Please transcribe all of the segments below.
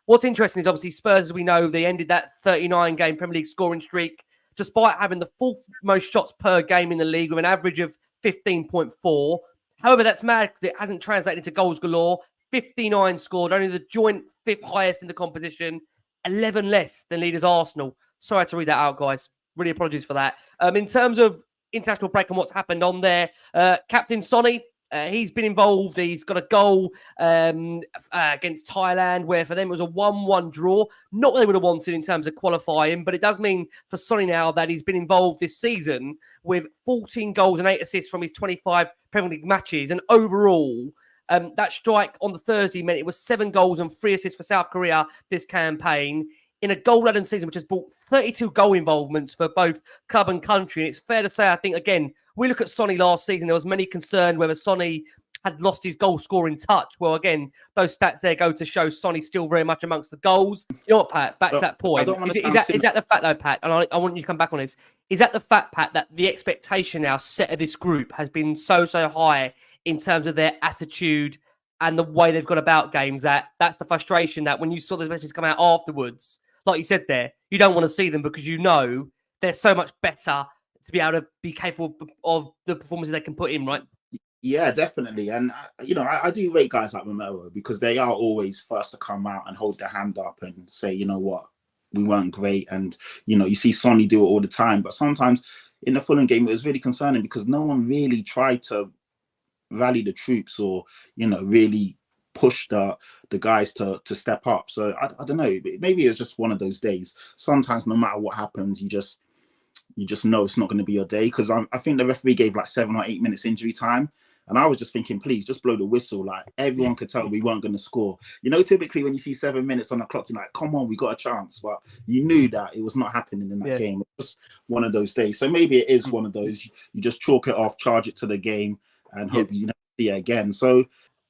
What's interesting is obviously Spurs, as we know, they ended that 39-game Premier League scoring streak despite having the fourth most shots per game in the league with an average of 15.4. However, that's mad because it hasn't translated into goals galore. 59 scored, only the joint fifth highest in the competition, 11 less than leaders Arsenal. Sorry I had to read that out, guys. Really apologies for that. In terms of international break and what's happened on there, Captain Sonny, he's been involved. He's got a goal against Thailand, where for them it was a 1-1 draw. Not what they would have wanted in terms of qualifying, but it does mean for Sonny now that he's been involved this season with 14 goals and 8 assists from his 25 Premier League matches. And overall, that strike on the Thursday meant it was 7 goals and 3 assists for South Korea this campaign in a goal-laden season, which has brought 32 goal involvements for both club and country. And it's fair to say, I think, again, we look at Sonny last season, there was many concern whether Sonny had lost his goal-scoring touch. Well, again, those stats there go to show Sonny still very much amongst the goals. You know what, Pat? Back to that point. Is that the fact, though, Pat? And I want you to come back on this. Is that the fact, Pat, that the expectation now set of this group has been so high in terms of their attitude and the way they've gone about games, that's the frustration that when you saw the messages come out afterwards, like you said there, you don't want to see them because you know they're so much better to be able to be capable of the performances they can put in, right? Yeah, definitely. And, I do rate guys like Romero because they are always first to come out and hold their hand up and say, you know what, we weren't great. And, you see Sonny do it all the time. But sometimes in the Fulham game, it was really concerning because no one really tried to rally the troops or, really push the guys to step up. So I don't know, maybe it's just one of those days. Sometimes no matter what happens, you just know it's not going to be your day, because I think the referee gave like 7 or 8 minutes injury time, and I was just thinking, please just blow the whistle. Like, everyone could tell we weren't going to score. Typically when you see 7 minutes on the clock, you're like, come on, we got a chance. But you knew that it was not happening in that game. It was one of those days. So maybe it is one of those, you just chalk it off, charge it to the game, and hope you never see it again. So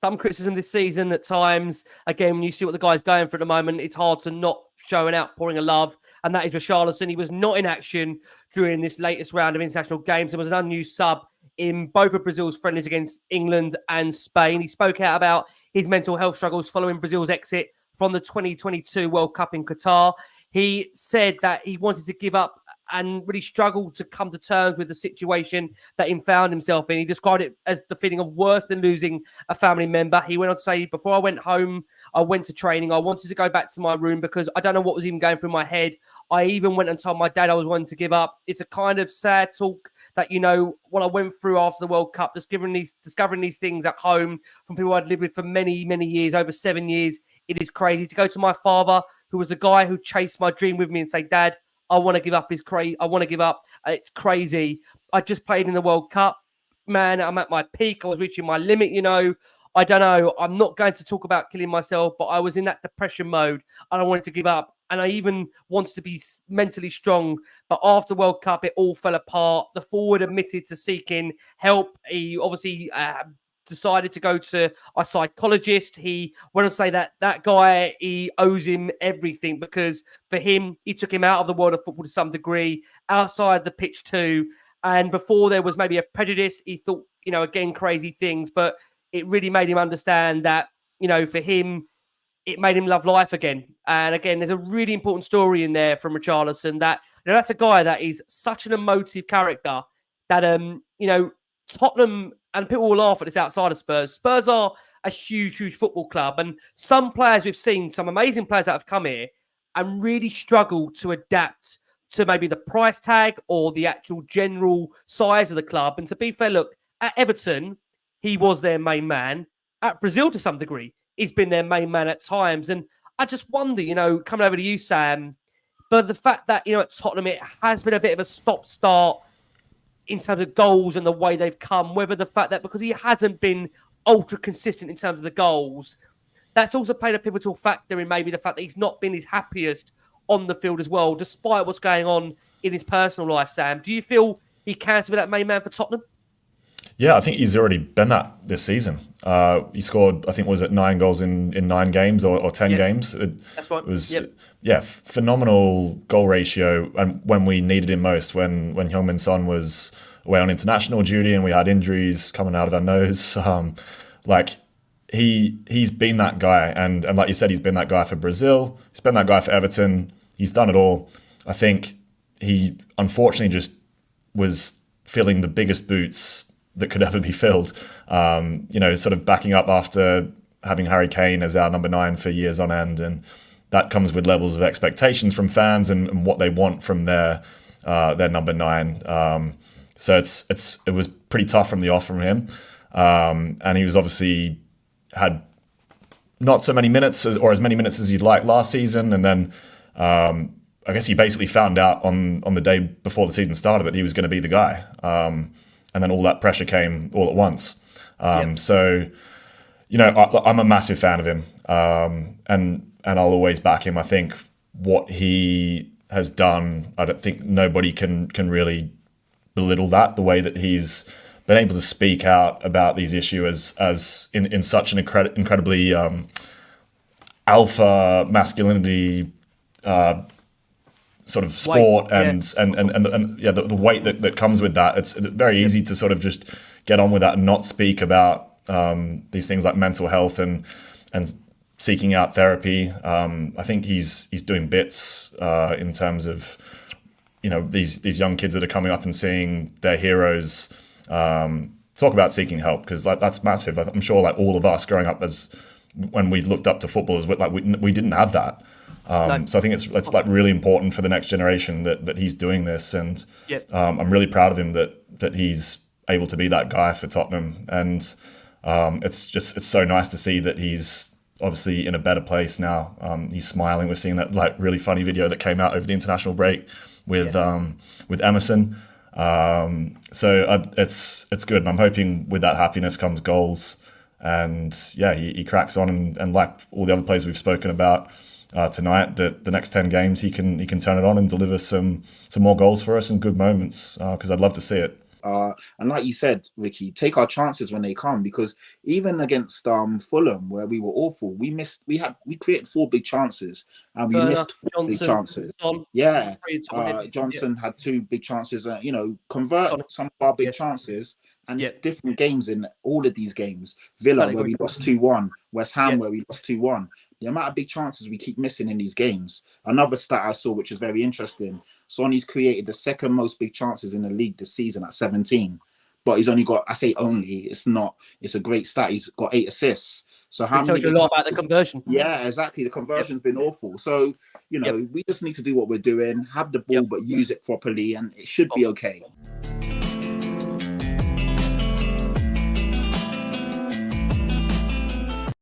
some criticism this season at times. Again, when you see what the guy's going for at the moment, it's hard to not show an outpouring of love. And that is Richarlison. He was not in action during this latest round of international games and was an unused sub in both of Brazil's friendlies against England and Spain. He spoke out about his mental health struggles following Brazil's exit from the 2022 World Cup in Qatar. He said that he wanted to give up and really struggled to come to terms with the situation that he found himself in. He described it as the feeling of worse than losing a family member. He went on to say, before I went home, I went to training. I wanted to go back to my room because I don't know what was even going through my head. I even went and told my dad I was wanting to give up. It's a kind of sad talk that, what I went through after the World Cup, discovering these things at home from people I'd lived with for many, many years, over 7 years. It is crazy to go to my father, who was the guy who chased my dream with me, and say, Dad, I want to give up. I want to give up. It's crazy. I just played in the World Cup. Man, I'm at my peak. I was reaching my limit, I don't know. I'm not going to talk about killing myself, but I was in that depression mode and I wanted to give up. And I even wanted to be mentally strong. But after the World Cup, it all fell apart. The forward admitted to seeking help. He obviously decided to go to a psychologist. He went on to say that guy, he owes him everything, because for him, he took him out of the world of football to some degree, outside the pitch too. And before there was maybe a prejudice, he thought, again, crazy things, but it really made him understand that, for him, it made him love life again. And again, there's a really important story in there from Richarlison that, that's a guy that is such an emotive character that, Tottenham, and people will laugh at this outside of Spurs. Spurs are a huge, huge football club. And some players we've seen, some amazing players that have come here and really struggled to adapt to maybe the price tag or the actual general size of the club. And to be fair, look, at Everton, he was their main man. At Brazil, to some degree, he's been their main man at times. And I just wonder, coming over to you, Sam, but the fact that, at Tottenham, it has been a bit of a stop-start in terms of goals and the way they've come, whether the fact that because he hasn't been ultra consistent in terms of the goals, that's also played a pivotal factor in maybe the fact that he's not been his happiest on the field as well, despite what's going on in his personal life, Sam. Do you feel he can be that main man for Tottenham? Yeah, I think he's already been that this season. He scored, I think, was it 9 goals in 9 games or 10 games? That's right. It was, phenomenal goal ratio. And when we needed him most, when Heung-min Son was away on international duty and we had injuries coming out of our nose, he's been that guy, and like you said, he's been that guy for Brazil. He's been that guy for Everton. He's done it all. I think he unfortunately just was filling the biggest boots that could ever be filled. Sort of backing up after having Harry Kane as our number 9 for years on end, and that comes with levels of expectations from fans and what they want from their number 9. So it was pretty tough from the off from him, and he was obviously had not so many minutes or as many minutes as he'd like last season, and then I guess he basically found out on the day before the season started that he was going to be the guy, and then all that pressure came all at once. So, I'm a massive fan of him, and I'll always back him. I think what he has done, I don't think nobody can really belittle that, the way that he's been able to speak out about these issues as in such an incredibly alpha masculinity sort of sport, and the weight that comes with that. It's very easy to sort of just get on with that and not speak about these things like mental health and seeking out therapy. I think he's doing bits in terms of these young kids that are coming up and seeing their heroes talk about seeking help, because that's massive. I'm sure like all of us growing up as when we looked up to footballers, like we didn't have that. So I think it's like really important for the next generation that he's doing this, and I'm really proud of him that he's able to be that guy for Tottenham, and it's so nice to see that he's obviously in a better place now. He's smiling. We're seeing that like really funny video that came out over the international break with Emerson. So it's good, and I'm hoping with that happiness comes goals, and he cracks on, and like all the other players we've spoken about tonight, that the next 10 games he can turn it on and deliver some more goals for us and good moments, because I'd love to see it. And like you said, Ricky, take our chances when they come, because even against Fulham, where we were awful, we created 4 big chances and we missed 4 big chances. Johnson had 2 big chances. Convert some of our big chances, and it's different games in all of these games. Villa, where we lost 2-1, West Ham, where we lost 2-1. The amount of big chances we keep missing in these games. Another stat I saw, which is very interesting, Sonny's created the 2nd most big chances in the league this season at 17. But he's only got, I say only, it's a great stat. He's got 8 assists. So how many? It tells you a lot about the conversion. Yeah, exactly. The conversion's been awful. So, we just need to do what we're doing, have the ball, but use it properly, and it should be okay.